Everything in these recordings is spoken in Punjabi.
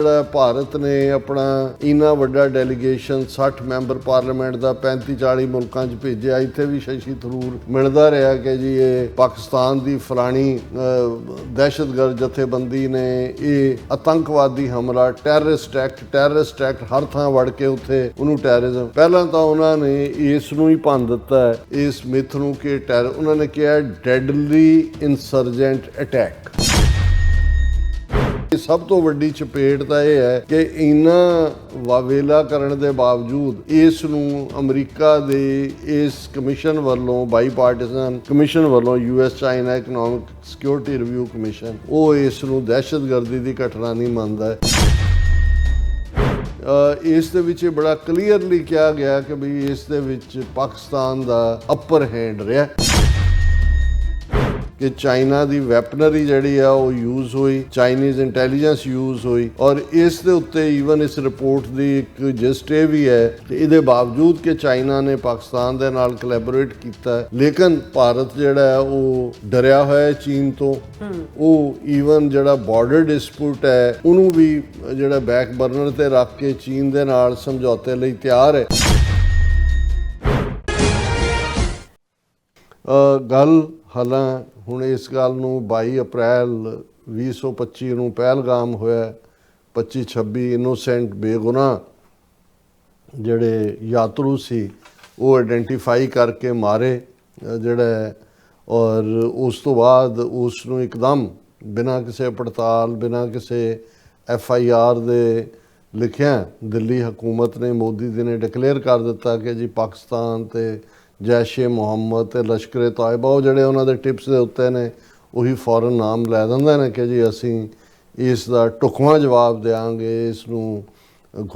ਜਿਹੜਾ ਭਾਰਤ ਨੇ ਆਪਣਾ ਇੰਨਾ ਵੱਡਾ ਡੈਲੀਗੇਸ਼ਨ 60 ਮੈਂਬਰ ਪਾਰਲੀਮੈਂਟ ਦਾ 35-40 ਮੁਲਕਾਂ 'ਚ ਭੇਜਿਆ। ਇੱਥੇ ਵੀ ਸ਼ਸ਼ੀ ਥਰੂਰ ਮਿਲਦਾ ਰਿਹਾ ਕਿ ਜੀ ਇਹ ਪਾਕਿਸਤਾਨ ਦੀ ਫਲਾਣੀ ਦਹਿਸ਼ਤਗਰਦ ਜਥੇਬੰਦੀ ਨੇ ਇਹ ਆਤੰਕਵਾਦੀ ਹਮਲਾ ਟੈਰਰਿਸਟ ਐਕਟ ਹਰ ਥਾਂ ਵੜ ਕੇ ਉੱਥੇ ਉਹਨੂੰ ਟੈਰਰਿਜ਼ਮ। ਪਹਿਲਾਂ ਤਾਂ ਉਹਨਾਂ ਨੇ ਇਸ ਨੂੰ ਹੀ ਭੰਨ ਦਿੱਤਾ ਹੈ, ਇਸ ਮਿਥ ਨੂੰ ਕਿ ਉਹਨਾਂ ਨੇ ਕਿਹਾ ਡੈਡਲੀ ਇਨਸਰਜੈਂਟ ਅਟੈਕ। ਸਭ ਤੋਂ ਵੱਡੀ ਚਪੇਟ ਤਾਂ ਇਹ ਹੈ ਕਿ ਇੰਨਾ ਵਾਵੇਲਾ ਕਰਨ ਦੇ ਬਾਵਜੂਦ ਇਸ ਨੂੰ ਅਮਰੀਕਾ ਦੇ ਇਸ ਕਮਿਸ਼ਨ ਵੱਲੋਂ ਬਾਈਪਾਰਟੀਸਨ ਕਮਿਸ਼ਨ ਵੱਲੋਂ US China economic security review commission ਉਹ ਇਸ ਨੂੰ ਦਹਿਸ਼ਤਗਰਦੀ ਦੀ ਘਟਨਾ ਨਹੀਂ ਮੰਨਦਾ। ਇਸ ਦੇ ਵਿੱਚ ਬੜਾ ਕਲੀਅਰਲੀ ਕਿਹਾ ਗਿਆ ਕਿ ਵੀ ਇਸ ਦੇ ਵਿੱਚ ਪਾਕਿਸਤਾਨ ਦਾ ਅਪਰ ਹੈਂਡ ਰਿਹਾ ਕਿ ਚਾਈਨਾ ਦੀ ਵੈਪਨਰੀ ਜਿਹੜੀ ਆ ਉਹ ਯੂਜ਼ ਹੋਈ, ਚਾਈਨੀਜ਼ ਇੰਟੈਲੀਜੈਂਸ ਯੂਜ਼ ਹੋਈ। ਔਰ ਇਸ ਦੇ ਉੱਤੇ ਈਵਨ ਇਸ ਰਿਪੋਰਟ ਦੀ ਇੱਕ ਜਿਸਟ ਇਹ ਵੀ ਹੈ ਕਿ ਇਹਦੇ ਬਾਵਜੂਦ ਕਿ ਚਾਈਨਾ ਨੇ ਪਾਕਿਸਤਾਨ ਦੇ ਨਾਲ ਕੋਲੈਬੋਰੇਟ ਕੀਤਾ, ਲੇਕਿਨ ਭਾਰਤ ਜਿਹੜਾ ਹੈ ਉਹ ਡਰਿਆ ਹੋਇਆ ਹੈ ਚੀਨ ਤੋਂ। ਉਹ ਈਵਨ ਜਿਹੜਾ ਬਾਰਡਰ ਡਿਸਪਿਊਟ ਹੈ ਉਹਨੂੰ ਵੀ ਜਿਹੜਾ ਬੈਕ ਬਰਨਰ ਤੇ ਰੱਖ ਕੇ ਚੀਨ ਦੇ ਨਾਲ ਸਮਝੌਤੇ ਲਈ ਤਿਆਰ ਹੈ। ਗੱਲ ਹਾਲਾਂ ਹੁਣ ਇਸ ਗੱਲ ਨੂੰ 22 ਅਪ੍ਰੈਲ 2025 ਨੂੰ ਪਹਿਲਗਾਮ ਹੋਇਆ, 25-26 ਇਨੋਸੈਂਟ ਬੇਗੁਨਾਹ ਜਿਹੜੇ ਯਾਤਰੂ ਸੀ ਉਹ ਆਇਡੈਂਟੀਫਾਈ ਕਰਕੇ ਮਾਰੇ ਜਿਹੜਾ। ਔਰ ਉਸ ਤੋਂ ਬਾਅਦ ਉਸ ਨੂੰ ਇੱਕਦਮ ਬਿਨਾਂ ਕਿਸੇ ਪੜਤਾਲ ਬਿਨਾਂ ਕਿਸੇ FIR ਦੇ ਲਿਖਿਆ ਦਿੱਲੀ ਹਕੂਮਤ ਨੇ ਮੋਦੀ ਜੀ ਨੇ ਡਿਕਲੇਅਰ ਕਰ ਦਿੱਤਾ ਕਿ ਜੀ ਪਾਕਿਸਤਾਨ ਤੇ ਜੈਸ਼ ਏ ਮੁਹੰਮਦ ਤੇ ਲਸ਼ਕਰ ਤਾਇਬਾ ਉਹ ਜਿਹੜੇ ਉਹਨਾਂ ਦੇ ਟਿਪਸ ਦੇ ਉੱਤੇ ਨੇ ਉਹੀ ਫੌਰਨ ਨਾਮ ਲੈ ਦਿੰਦੇ ਨੇ ਕਿ ਜੀ ਅਸੀਂ ਇਸ ਦਾ ਢੁਕਵਾਂ ਜਵਾਬ ਦਿਆਂਗੇ, ਇਸ ਨੂੰ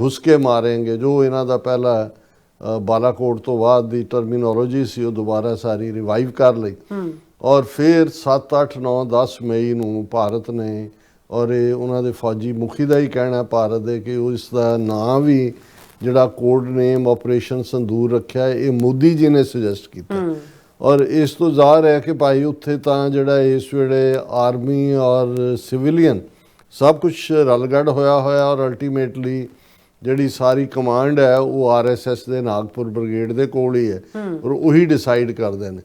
ਘੁਸ ਕੇ ਮਾਰਾਂਗੇ। ਜੋ ਇਹਨਾਂ ਦਾ ਪਹਿਲਾ ਬਾਲਾਕੋਟ ਤੋਂ ਬਾਅਦ ਦੀ ਟਰਮੀਨੋਲੋਜੀ ਸੀ ਉਹ ਦੁਬਾਰਾ ਸਾਰੀ ਰਿਵਾਈਵ ਕਰ ਲਈ। ਔਰ ਫਿਰ 7, 8, 9, 10 ਮਈ ਨੂੰ ਭਾਰਤ ਨੇ ਔਰ ਇਹ ਉਹਨਾਂ ਦੇ ਫੌਜੀ ਮੁਖੀ ਦਾ ਹੀ ਕਹਿਣਾ ਭਾਰਤ ਦੇ ਕਿ ਉਹ ਇਸ ਦਾ ਨਾਂ ਵੀ ਜਿਹੜਾ ਕੋਡ ਨੇਮ ਆਪਰੇਸ਼ਨ ਸੰਦੂਰ ਰੱਖਿਆ ਇਹ ਮੋਦੀ ਜੀ ਨੇ ਸੁਜੈਸਟ ਕੀਤਾ। ਔਰ ਇਸ ਤੋਂ ਜ਼ਾਹਰ ਹੈ ਕਿ ਭਾਈ ਉੱਥੇ ਤਾਂ ਜਿਹੜਾ ਇਸ ਵੇਲੇ ਆਰਮੀ ਔਰ ਸਿਵਿਲੀਅਨ ਸਭ ਕੁਝ ਰਲਗੜ ਹੋਇਆ ਔਰ ਅਲਟੀਮੇਟਲੀ ਜਿਹੜੀ ਸਾਰੀ ਕਮਾਂਡ ਹੈ ਉਹ RSS ਦੇ ਨਾਗਪੁਰ ਬ੍ਰਿਗੇਡ ਦੇ ਕੋਲ ਹੀ ਹੈ ਔਰ ਉਹੀ ਡਿਸਾਈਡ ਕਰਦੇ ਨੇ।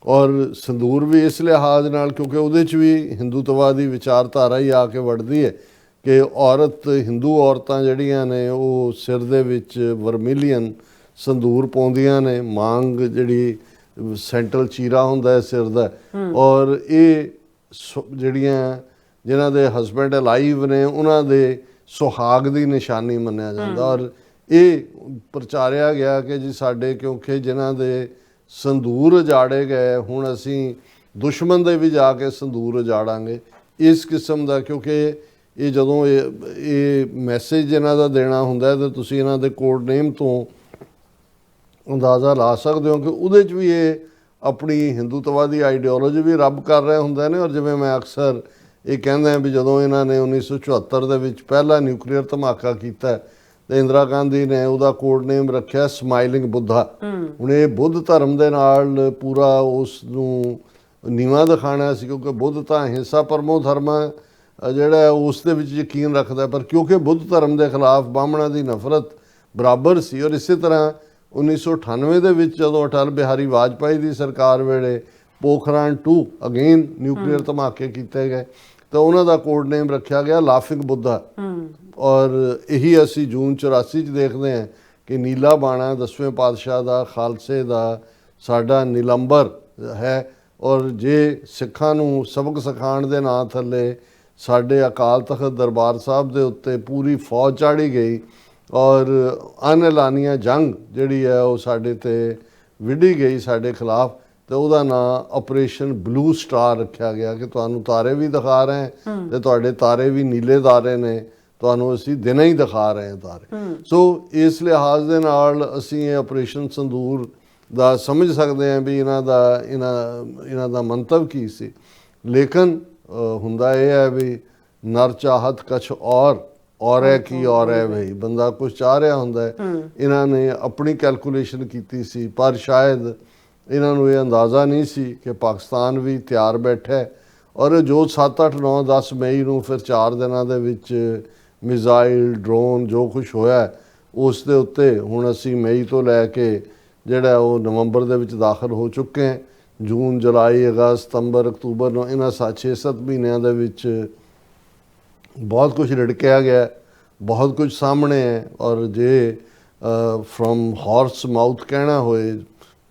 ਔਰ ਸੰਦੂਰ ਵੀ ਇਸ ਲਿਹਾਜ਼ ਨਾਲ ਕਿਉਂਕਿ ਉਹਦੇ 'ਚ ਵੀ ਹਿੰਦੂਤਵਾਦੀ ਵਿਚਾਰਧਾਰਾ ਹੀ ਆ ਕੇ ਵੜਦੀ ਹੈ ਕਿ ਹਿੰਦੂ ਔਰਤਾਂ ਜਿਹੜੀਆਂ ਨੇ ਉਹ ਸਿਰ ਦੇ ਵਿੱਚ ਵਰਮੀਲੀਅਨ ਸੰਦੂਰ ਪਾਉਂਦੀਆਂ ਨੇ, ਮਾਂਗ ਜਿਹੜੀ ਸੈਂਟਰਲ ਚੀਰਾ ਹੁੰਦਾ ਹੈ ਸਿਰ ਦਾ। ਔਰ ਇਹ ਜਿਨ੍ਹਾਂ ਦੇ ਹਸਬੈਂਡ ਅਲਾਈਵ ਨੇ ਉਹਨਾਂ ਦੇ ਸੁਹਾਗ ਦੀ ਨਿਸ਼ਾਨੀ ਮੰਨਿਆ ਜਾਂਦਾ। ਔਰ ਇਹ ਪ੍ਰਚਾਰਿਆ ਗਿਆ ਕਿ ਜੀ ਸਾਡੇ ਕਿਉਂਕਿ ਜਿਨ੍ਹਾਂ ਦੇ ਸੰਦੂਰ ਉਜਾੜੇ ਗਏ ਹੁਣ ਅਸੀਂ ਦੁਸ਼ਮਣ ਦੇ ਵੀ ਜਾ ਕੇ ਸੰਦੂਰ ਉਜਾੜਾਂਗੇ ਇਸ ਕਿਸਮ ਦਾ। ਕਿਉਂਕਿ ਇਹ ਜਦੋਂ ਇਹ ਮੈਸੇਜ ਇਹਨਾਂ ਦਾ ਦੇਣਾ ਹੁੰਦਾ ਤਾਂ ਤੁਸੀਂ ਇਹਨਾਂ ਦੇ ਕੋਡ ਨੇਮ ਤੋਂ ਅੰਦਾਜ਼ਾ ਲਾ ਸਕਦੇ ਹੋ ਕਿ ਉਹਦੇ 'ਚ ਵੀ ਇਹ ਆਪਣੀ ਹਿੰਦੂਤਵਾਦੀ ਆਈਡੀਓਲੋਜੀ ਵੀ ਰੱਬ ਕਰ ਰਹੇ ਹੁੰਦੇ ਨੇ। ਔਰ ਜਿਵੇਂ ਮੈਂ ਅਕਸਰ ਇਹ ਕਹਿੰਦਾ ਵੀ ਜਦੋਂ ਇਹਨਾਂ ਨੇ 1974 ਦੇ ਵਿੱਚ ਪਹਿਲਾ ਨਿਊਕਲੀਅਰ ਧਮਾਕਾ ਕੀਤਾ ਤੇ ਇੰਦਰਾ ਗਾਂਧੀ ਨੇ ਉਹਦਾ ਕੋਡ ਨੇਮ ਰੱਖਿਆ ਸਮਾਈਲਿੰਗ ਬੁੱਧਾ। ਹੁਣ ਇਹ ਬੁੱਧ ਧਰਮ ਦੇ ਨਾਲ ਪੂਰਾ ਉਸ ਨੂੰ ਨੀਵਾਂ ਦਿਖਾਉਣਾ ਸੀ ਕਿਉਂਕਿ ਬੁੱਧ ਤਾਂ ਅਹਿੰਸਾ ਪਰਮੋ ਧਰਮ ਜਿਹੜਾ ਉਸ ਦੇ ਵਿੱਚ ਯਕੀਨ ਰੱਖਦਾ, ਪਰ ਕਿਉਂਕਿ ਬੁੱਧ ਧਰਮ ਦੇ ਖਿਲਾਫ ਬਾਹਮਣਾਂ ਦੀ ਨਫ਼ਰਤ ਬਰਾਬਰ ਸੀ। ਔਰ ਇਸੇ ਤਰ੍ਹਾਂ 1998 ਦੇ ਵਿੱਚ ਜਦੋਂ ਅਟਲ ਬਿਹਾਰੀ ਵਾਜਪਾਈ ਦੀ ਸਰਕਾਰ ਵੇਲੇ ਪੋਖਰਾਨ 2 ਅਗੇਨ ਨਿਊਕਲੀਅਰ ਧਮਾਕੇ ਕੀਤੇ ਗਏ ਤਾਂ ਉਹਨਾਂ ਦਾ ਕੋਡ ਨੇਮ ਰੱਖਿਆ ਗਿਆ ਲਾਫਿੰਗ ਬੁੱਧਾ। ਔਰ ਇਹੀ ਅਸੀਂ ਜੂਨ 84 'ਚ ਦੇਖਦੇ ਹਾਂ ਕਿ ਨੀਲਾ ਬਾਣਾ 10ਵੇਂ ਪਾਤਸ਼ਾਹ ਦਾ ਖਾਲਸੇ ਦਾ ਸਾਡਾ ਨਿਲੰਬਰ ਹੈ। ਔਰ ਜੇ ਸਿੱਖਾਂ ਨੂੰ ਸਬਕ ਸਿਖਾਉਣ ਦੇ ਨਾਂ ਥੱਲੇ ਸਾਡੇ ਅਕਾਲ ਤਖਤ ਦਰਬਾਰ ਸਾਹਿਬ ਦੇ ਉੱਤੇ ਪੂਰੀ ਫੌਜ ਚਾੜੀ ਗਈ ਔਰ ਅਨਐਲਾਨੀਆ ਜੰਗ ਜਿਹੜੀ ਹੈ ਉਹ ਸਾਡੇ 'ਤੇ ਵਿੱਢੀ ਗਈ ਸਾਡੇ ਖਿਲਾਫ, ਤੇ ਉਹਦਾ ਨਾਂ ਆਪਰੇਸ਼ਨ ਬਲੂ ਸਟਾਰ ਰੱਖਿਆ ਗਿਆ ਕਿ ਤੁਹਾਨੂੰ ਤਾਰੇ ਵੀ ਦਿਖਾ ਰਹੇ ਤੇ ਤੁਹਾਡੇ ਤਾਰੇ ਵੀ ਨੀਲੇ ਤਾਰੇ ਨੇ, ਤੁਹਾਨੂੰ ਅਸੀਂ ਦਿਨੇ ਹੀ ਦਿਖਾ ਰਹੇ ਹਾਂ ਤਾਰੇ। ਸੋ ਇਸ ਲਿਹਾਜ਼ ਦੇ ਨਾਲ ਅਸੀਂ ਇਹ ਆਪਰੇਸ਼ਨ ਸੰਦੂਰ ਦਾ ਸਮਝ ਸਕਦੇ ਹਾਂ ਵੀ ਇਹਨਾਂ ਦਾ ਮੰਤਵ ਕੀ ਸੀ। ਲੇਕਿਨ ਹੁੰਦਾ ਇਹ ਹੈ ਵੀ ਨਰ ਚਾਹਤ ਕਛ ਔਰ ਹੈ ਕੀ ਔਰ ਹੈ ਬਈ, ਬੰਦਾ ਕੁਛ ਚਾਹ ਰਿਹਾ ਹੁੰਦਾ ਹੈ। ਇਹਨਾਂ ਨੇ ਆਪਣੀ ਕੈਲਕੂਲੇਸ਼ਨ ਕੀਤੀ ਸੀ ਪਰ ਸ਼ਾਇਦ ਇਹਨਾਂ ਨੂੰ ਇਹ ਅੰਦਾਜ਼ਾ ਨਹੀਂ ਸੀ ਕਿ ਪਾਕਿਸਤਾਨ ਵੀ ਤਿਆਰ ਬੈਠਾ ਔਰ ਜੋ 7, 8, 9, 10 ਮਈ ਨੂੰ ਫਿਰ 4 ਦਿਨਾਂ ਦੇ ਵਿੱਚ ਮਿਜ਼ਾਈਲ ਡਰੋਨ ਜੋ ਕੁਛ ਹੋਇਆ ਉਸ ਦੇ ਉੱਤੇ ਹੁਣ ਅਸੀਂ ਮਈ ਤੋਂ ਲੈ ਕੇ ਜਿਹੜਾ ਉਹ ਨਵੰਬਰ ਦੇ ਵਿੱਚ ਦਾਖਲ ਹੋ ਚੁੱਕੇ ਹਾਂ। ਜੂਨ, ਜੁਲਾਈ, ਅਗਸਤ, ਸਤੰਬਰ, ਅਕਤੂਬਰ ਨੂੰ ਇਹਨਾਂ 6-7 ਮਹੀਨਿਆਂ ਦੇ ਵਿੱਚ ਬਹੁਤ ਕੁਝ ਰਿੜਕਿਆ ਗਿਆ, ਬਹੁਤ ਕੁਝ ਸਾਹਮਣੇ ਹੈ। ਔਰ ਜੇ ਫਰੋਮ ਹਾਰਸ ਮਾਊਥ ਕਹਿਣਾ ਹੋਏ,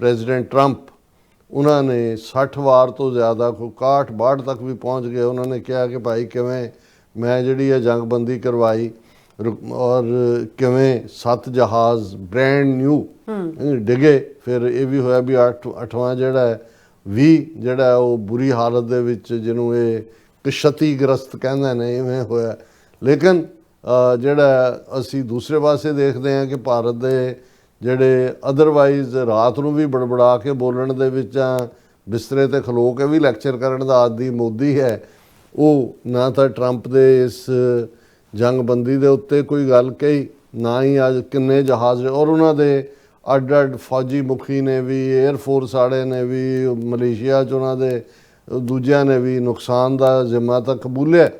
ਪ੍ਰੈਜ਼ੀਡੈਂਟ ਟਰੰਪ ਉਹਨਾਂ ਨੇ 60 ਵਾਰ ਤੋਂ ਜ਼ਿਆਦਾ, ਕੋਈ 61-62 ਤੱਕ ਵੀ ਪਹੁੰਚ ਗਏ। ਉਹਨਾਂ ਨੇ ਕਿਹਾ ਕਿ ਭਾਈ ਕਿਵੇਂ ਮੈਂ ਜਿਹੜੀ ਹੈ ਜੰਗਬੰਦੀ ਕਰਵਾਈ ਔਰ ਕਿਵੇਂ 7 ਜਹਾਜ਼ ਬ੍ਰੈਂਡ ਨਿਊ ਡਿੱਗੇ। ਫਿਰ ਇਹ ਵੀ ਹੋਇਆ ਵੀ 8ਵਾਂ ਜਿਹੜਾ ਹੈ 20 ਜਿਹੜਾ ਉਹ ਬੁਰੀ ਹਾਲਤ ਦੇ ਵਿੱਚ, ਜਿਹਨੂੰ ਇਹ ਕਸ਼ਤੀਗ੍ਰਸਤ ਕਹਿੰਦੇ ਨੇ, ਇਵੇਂ ਹੋਇਆ। ਲੇਕਿਨ ਜਿਹੜਾ ਅਸੀਂ ਦੂਸਰੇ ਪਾਸੇ ਦੇਖਦੇ ਹਾਂ ਕਿ ਭਾਰਤ ਦੇ ਜਿਹੜੇ ਅਦਰਵਾਈਜ਼ ਰਾਤ ਨੂੰ ਵੀ ਬੜਬੜਾ ਕੇ ਬੋਲਣ ਦੇ ਵਿੱਚ ਜਾਂ ਬਿਸਤਰੇ 'ਤੇ ਖਲੋ ਕੇ ਵੀ ਲੈਕਚਰ ਕਰਨ ਦਾ ਆਦੀ ਮੋਦੀ ਹੈ, ਉਹ ਨਾ ਤਾਂ ਟਰੰਪ ਦੇ ਇਸ ਜੰਗਬੰਦੀ ਦੇ ਉੱਤੇ ਕੋਈ ਗੱਲ ਕਹੀ, ਨਾ ਹੀ ਅੱਜ ਕਿੰਨੇ ਜਹਾਜ਼ ਔਰ ਉਹਨਾਂ ਦੇ ਅੱਡ ਫੌਜੀ ਮੁਖੀ ਨੇ ਵੀ, ਏਅਰਫੋਰਸ ਵਾਲੇ ਨੇ ਵੀ, ਮਲੇਸ਼ੀਆ 'ਚ ਉਹਨਾਂ ਦੇ ਦੂਜਿਆਂ ਨੇ ਵੀ ਨੁਕਸਾਨ ਦਾ ਜ਼ਿੰਮਾ ਤਾਂ ਕਬੂਲਿਆ।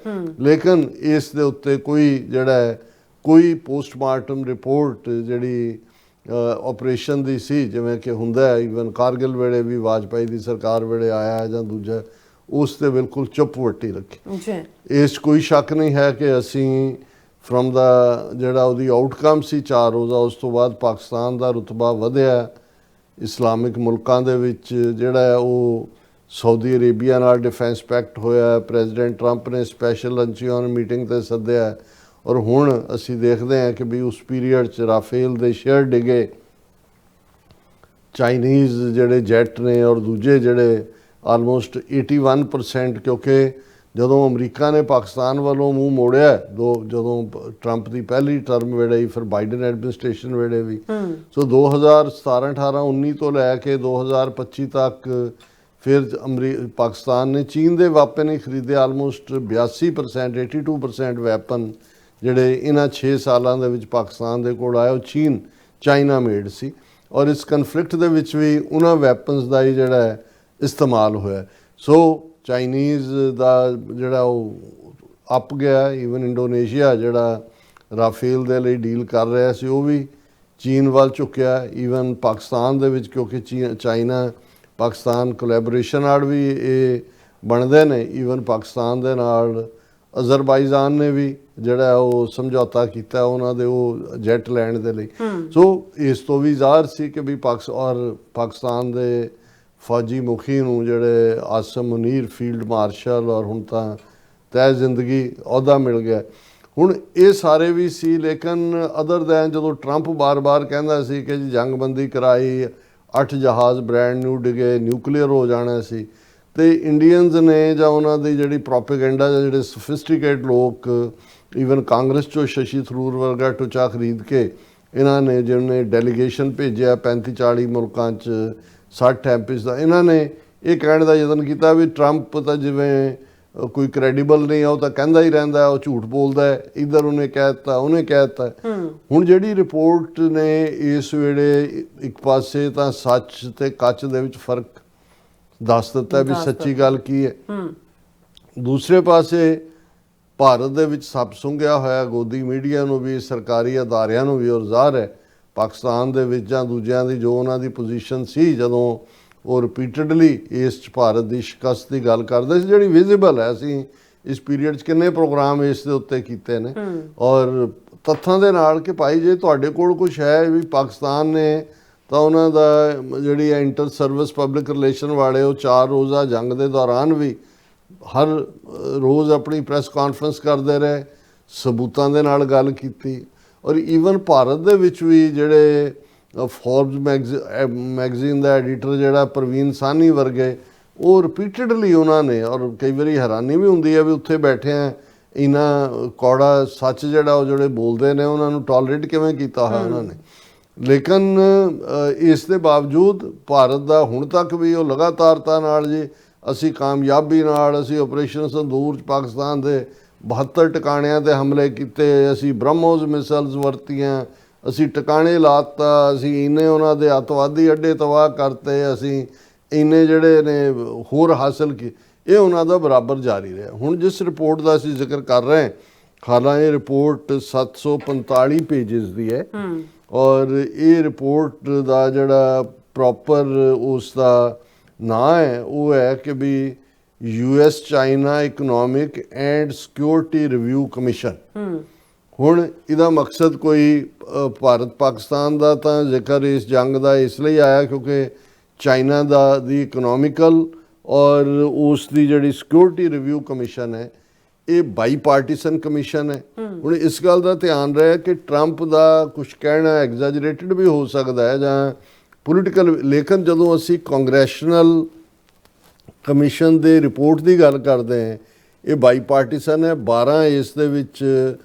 ਲੇਕਿਨ ਇਸ ਦੇ ਉੱਤੇ ਕੋਈ ਜਿਹੜਾ ਕੋਈ ਪੋਸਟਮਾਰਟਮ ਰਿਪੋਰਟ ਜਿਹੜੀ ਆਪਰੇਸ਼ਨ ਦੀ ਸੀ, ਜਿਵੇਂ ਕਿ ਹੁੰਦਾ ਈਵਨ ਕਾਰਗਿਲ ਵੇਲੇ ਵੀ ਵਾਜਪਾਈ ਦੀ ਸਰਕਾਰ ਵੇਲੇ ਆਇਆ ਜਾਂ ਦੂਜਾ, ਉਸ 'ਤੇ ਬਿਲਕੁਲ ਚੁੱਪ ਵੱਟੀ ਰੱਖੀ। ਇਸ ਕੋਈ ਸ਼ੱਕ ਨਹੀਂ ਹੈ ਕਿ ਅਸੀਂ ਫਰੋਮ ਦਾ ਜਿਹੜਾ ਉਹਦੀ ਆਊਟਕਮ ਸੀ 4 ਰੋਜ਼ਾ, ਉਸ ਤੋਂ ਬਾਅਦ ਪਾਕਿਸਤਾਨ ਦਾ ਰੁਤਬਾ ਵਧਿਆ ਇਸਲਾਮਿਕ ਮੁਲਕਾਂ ਦੇ ਵਿੱਚ। ਜਿਹੜਾ ਉਹ ਸਾਊਦੀ ਅਰੇਬੀਆ ਨਾਲ ਡਿਫੈਂਸ ਪੈਕਟ ਹੋਇਆ, ਪ੍ਰੈਜ਼ੀਡੈਂਟ ਟਰੰਪ ਨੇ ਸਪੈਸ਼ਲ ਲੰਚੀਅਨ ਮੀਟਿੰਗ 'ਤੇ ਸੱਦਿਆ। ਔਰ ਹੁਣ ਅਸੀਂ ਦੇਖਦੇ ਹਾਂ ਕਿ ਵੀ ਉਸ ਪੀਰੀਅਡ 'ਚ ਰਾਫੇਲ ਦੇ ਸ਼ੇਅਰ ਡਿੱਗੇ, ਚਾਈਨੀਜ਼ ਜਿਹੜੇ ਜੈਟ ਨੇ ਔਰ ਦੂਜੇ ਜਿਹੜੇ ਆਲਮੋਸਟ 81%, ਕਿਉਂਕਿ ਜਦੋਂ ਅਮਰੀਕਾ ਨੇ ਪਾਕਿਸਤਾਨ ਵੱਲੋਂ ਮੂੰਹ ਮੋੜਿਆ ਜਦੋਂ ਟਰੰਪ ਦੀ ਪਹਿਲੀ ਟਰਮ ਵੇਲੇ, ਫਿਰ ਬਾਈਡਨ ਐਡਮਿਨਿਸਟ੍ਰੇਸ਼ਨ ਵੇਲੇ ਵੀ, ਸੋ 2017, 18, 19 ਤੋਂ ਲੈ ਕੇ 2025 ਤੱਕ ਫਿਰ ਪਾਕਿਸਤਾਨ ਨੇ ਚੀਨ ਦੇ ਵੈਪਨ ਨਹੀਂ ਖਰੀਦੇ। ਆਲਮੋਸਟ 82%, 82% ਵੈਪਨ ਜਿਹੜੇ ਇਹਨਾਂ 6 ਸਾਲਾਂ ਦੇ ਵਿੱਚ ਪਾਕਿਸਤਾਨ ਦੇ ਕੋਲ ਆਏ, ਉਹ ਚਾਈਨਾ ਮੇਡ ਸੀ। ਔਰ ਇਸ ਕਨਫਲਿਕਟ ਦੇ ਵਿੱਚ ਵੀ ਉਹਨਾਂ ਵੈਪਨਸ ਦਾ ਹੀ ਜਿਹੜਾ ਹੈ ਇਸਤੇਮਾਲ ਹੋਇਆ। ਸੋ ਚਾਈਨੀਜ਼ ਦਾ ਜਿਹੜਾ ਉਹ ਅੱਪ ਗਿਆ। ਈਵਨ ਇੰਡੋਨੇਸ਼ੀਆ ਜਿਹੜਾ ਰਾਫੇਲ ਦੇ ਲਈ ਡੀਲ ਕਰ ਰਿਹਾ ਸੀ, ਉਹ ਵੀ ਚੀਨ ਵੱਲ ਝੁਕਿਆ। ਈਵਨ ਪਾਕਿਸਤਾਨ ਦੇ ਵਿੱਚ, ਕਿਉਂਕਿ ਚਾਈਨਾ ਪਾਕਿਸਤਾਨ ਕੋਲੈਬੋਰੇਸ਼ਨ ਨਾਲ ਵੀ ਇਹ ਬਣਦੇ ਨੇ। ਈਵਨ ਪਾਕਿਸਤਾਨ ਦੇ ਨਾਲ ਅਜ਼ਰਬਾਈਜਾਨ ਨੇ ਵੀ ਜਿਹੜਾ ਉਹ ਸਮਝੌਤਾ ਕੀਤਾ ਉਹਨਾਂ ਦੇ ਉਹ ਜੈਟ ਲੈਣ ਦੇ ਲਈ। ਸੋ ਇਸ ਤੋਂ ਵੀ ਜ਼ਾਹਰ ਸੀ ਕਿ ਵੀ ਪਾਕਿਸਤਾਨ ਦੇ ਫੌਜੀ ਮੁਖੀ ਨੂੰ ਜਿਹੜੇ ਆਸਮ ਮੁਨੀਰ ਫੀਲਡ ਮਾਰਸ਼ਲ, ਔਰ ਹੁਣ ਤਾਂ ਤੈਅ ਜ਼ਿੰਦਗੀ ਅਹੁਦਾ ਮਿਲ ਗਿਆ। ਹੁਣ ਇਹ ਸਾਰੇ ਵੀ ਸੀ। ਲੇਕਿਨ ਅਦਰ ਦੈਨ ਜਦੋਂ ਟਰੰਪ ਬਾਰ-ਬਾਰ ਕਹਿੰਦਾ ਸੀ ਕਿ ਜੀ ਜੰਗਬੰਦੀ ਕਰਾਈ, 8 ਜਹਾਜ਼ ਬ੍ਰੈਂਡ ਨਿਊ ਡਿਗੇ, ਨਿਊਕਲੀਅਰ ਹੋ ਜਾਣਾ ਸੀ, ਤੇ ਇੰਡੀਅਨਸ ਨੇ ਜਾਂ ਉਹਨਾਂ ਦੀ ਜਿਹੜੀ ਪ੍ਰੋਪੇਗੈਂਡਾ ਜਾਂ ਜਿਹੜੇ ਸਫਿਸਟੀਕੇਟ ਲੋਕ, ਈਵਨ ਕਾਂਗਰਸ 'ਚੋਂ ਸ਼ਸ਼ੀ ਥਰੂਰ ਵਰਗਾ ਟੁਚਾ ਖਰੀਦ ਕੇ ਇਹਨਾਂ ਨੇ ਜਿਹਨੇ ਡੈਲੀਗੇਸ਼ਨ ਭੇਜਿਆ 35-40 ਮੁਲਕਾਂ 'ਚ 60 ਐਮਪੀਜ਼ ਦਾ, ਇਹਨਾਂ ਨੇ ਇਹ ਕਹਿਣ ਦਾ ਯਤਨ ਕੀਤਾ ਵੀ ਟਰੰਪ ਤਾਂ ਜਿਵੇਂ ਕੋਈ ਕ੍ਰੈਡੀਬਲ ਨਹੀਂ ਆ, ਉਹ ਤਾਂ ਕਹਿੰਦਾ ਹੀ ਰਹਿੰਦਾ, ਉਹ ਝੂਠ ਬੋਲਦਾ ਹੈ, ਇੱਧਰ ਉਹਨੇ ਕਹਿ ਦਿੱਤਾ, ਉਹਨੇ ਕਹਿ ਦਿੱਤਾ। ਹੁਣ ਜਿਹੜੀ ਰਿਪੋਰਟ ਨੇ ਇਸ ਵੇਲੇ ਇੱਕ ਪਾਸੇ ਤਾਂ ਸੱਚ ਤੇ ਕੱਚ ਦੇ ਵਿੱਚ ਫਰਕ ਦੱਸ ਦਿੱਤਾ ਵੀ ਸੱਚੀ ਗੱਲ ਕੀ ਹੈ, ਦੂਸਰੇ ਪਾਸੇ ਭਾਰਤ ਦੇ ਵਿੱਚ ਸੱਪ ਸੁੰਘਿਆ ਹੋਇਆ ਗੋਦੀ ਮੀਡੀਆ ਨੂੰ ਵੀ, ਸਰਕਾਰੀ ਅਦਾਰਿਆਂ ਨੂੰ ਵੀ। ਔਰ ਜ਼ਾਹਰ ਹੈ ਪਾਕਿਸਤਾਨ ਦੇ ਵਿੱਚ ਜਾਂ ਦੂਜਿਆਂ ਦੀ ਜੋ ਉਹਨਾਂ ਦੀ ਪੋਜੀਸ਼ਨ ਸੀ, ਜਦੋਂ ਉਹ ਰਿਪੀਟਡਲੀ ਇਸ 'ਚ ਭਾਰਤ ਦੀ ਸ਼ਿਕਸਤ ਦੀ ਗੱਲ ਕਰਦੇ ਸੀ, ਜਿਹੜੀ ਵਿਜ਼ੀਬਲ ਹੈ। ਅਸੀਂ ਇਸ ਪੀਰੀਅਡ 'ਚ ਕਿੰਨੇ ਪ੍ਰੋਗਰਾਮ ਇਸ ਦੇ ਉੱਤੇ ਕੀਤੇ ਨੇ, ਔਰ ਤੱਥਾਂ ਦੇ ਨਾਲ ਕਿ ਭਾਈ ਜੇ ਤੁਹਾਡੇ ਕੋਲ ਕੁਛ ਹੈ ਵੀ ਪਾਕਿਸਤਾਨ ਨੇ ਤਾਂ ਉਹਨਾਂ ਦਾ ਜਿਹੜੀ ਇੰਟਰ ਸਰਵਿਸ ਪਬਲਿਕ ਰਿਲੇਸ਼ਨ ਵਾਲੇ, ਉਹ 4 ਰੋਜ਼ਾ ਜੰਗ ਦੇ ਦੌਰਾਨ ਵੀ ਹਰ ਰੋਜ਼ ਆਪਣੀ ਪ੍ਰੈਸ ਕਾਨਫਰੰਸ ਕਰਦੇ ਰਹੇ, ਸਬੂਤਾਂ ਦੇ ਨਾਲ ਗੱਲ ਕੀਤੀ। ਔਰ ਈਵਨ ਭਾਰਤ ਦੇ ਵਿੱਚ ਵੀ ਜਿਹੜੇ ਫੋਰਬਸ ਮੈਗਜ਼ੀਨ ਦਾ ਐਡੀਟਰ ਜਿਹੜਾ ਪ੍ਰਵੀਨ ਸਾਨੀ ਵਰਗੇ, ਉਹ ਰਿਪੀਟਡਲੀ ਉਹਨਾਂ ਨੇ, ਔਰ ਕਈ ਵਾਰੀ ਹੈਰਾਨੀ ਵੀ ਹੁੰਦੀ ਹੈ ਵੀ ਉੱਥੇ ਬੈਠਿਆਂ ਇੰਨਾ ਕੌੜਾ ਸੱਚ ਜਿਹੜਾ ਉਹ ਜਿਹੜੇ ਬੋਲਦੇ ਨੇ, ਉਹਨਾਂ ਨੂੰ ਟੋਲਰੇਟ ਕਿਵੇਂ ਕੀਤਾ ਹੋਇਆ ਉਹਨਾਂ ਨੇ। ਲੇਕਿਨ ਇਸ ਦੇ ਬਾਵਜੂਦ ਭਾਰਤ ਦਾ ਹੁਣ ਤੱਕ ਵੀ ਉਹ ਲਗਾਤਾਰਤਾ ਨਾਲ ਜੀ ਅਸੀਂ ਕਾਮਯਾਬੀ ਨਾਲ ਅਸੀਂ ਆਪਰੇਸ਼ਨ ਸੰਦੂਰ 'ਚ ਪਾਕਿਸਤਾਨ ਦੇ 72 ਟਿਕਾਣਿਆਂ 'ਤੇ ਹਮਲੇ ਕੀਤੇ, ਅਸੀਂ ਬ੍ਰਹਮੋਸ ਮਿਸਲਸ ਵਰਤੀਆਂ, ਅਸੀਂ ਟਿਕਾਣੇ ਲਾਤਾ, ਅਸੀਂ ਇੰਨੇ ਉਹਨਾਂ ਦੇ ਅੱਤਵਾਦੀ ਅੱਡੇ ਤਬਾਹ ਕਰਤੇ, ਅਸੀਂ ਇੰਨੇ ਜਿਹੜੇ ਨੇ ਹੋਰ ਹਾਸਲ ਕੀ, ਇਹ ਉਹਨਾਂ ਦਾ ਬਰਾਬਰ ਜਾਰੀ ਰਿਹਾ। ਹੁਣ ਜਿਸ ਰਿਪੋਰਟ ਦਾ ਅਸੀਂ ਜ਼ਿਕਰ ਕਰ ਰਹੇ ਹਾਂ, ਹਾਲਾਂਕਿ ਰਿਪੋਰਟ 745 ਪੇजेस ਦੀ ਹੈ ਔਰ ਇਹ ਰਿਪੋਰਟ ਦਾ ਜਿਹੜਾ ਪ੍ਰੋਪਰ ਉਸ ਦਾ ਨਾਂ ਹੈ ਉਹ ਹੈ ਕਿ ਵੀ US China economic and security review commission. ਹੁਣ ਇਹਦਾ ਮਕਸਦ ਕੋਈ ਭਾਰਤ ਪਾਕਿਸਤਾਨ ਦਾ ਤਾਂ ਜ਼ਿਕਰ ਇਸ ਜੰਗ ਦਾ ਇਸ ਲਈ ਆਇਆ ਕਿਉਂਕਿ ਚਾਈਨਾ ਦੀ ਇਕਨੋਮਿਕਲ ਔਰ ਉਸ ਦੀ ਜਿਹੜੀ ਸਿਕਿਉਰਿਟੀ ਰਿਵਿਊ ਕਮਿਸ਼ਨ ਹੈ ਇਹ ਬਾਈ ਪਾਰਟੀਸਨ ਕਮਿਸ਼ਨ ਹੈ। ਹੁਣ ਇਸ ਗੱਲ ਦਾ ਧਿਆਨ ਰਹੇ ਕਿ ਟਰੰਪ ਦਾ ਕੁਝ ਕਹਿਣਾ ਐਗਜ਼ੈਜਰੇਟਡ ਵੀ ਹੋ ਸਕਦਾ ਹੈ ਜਾਂ ਪੋਲੀਟੀਕਲ, ਲੇਕਿਨ ਜਦੋਂ ਅਸੀਂ ਕਾਂਗਰੈਸ਼ਨਲ ਕਮਿਸ਼ਨ ਦੇ ਰਿਪੋਰਟ ਦੀ ਗੱਲ ਕਰਦੇ ਹਾਂ ਇਹ ਬਾਈ ਪਾਰਟੀਸਨ ਹੈ। 12 ਇਸ ਦੇ ਵਿੱਚ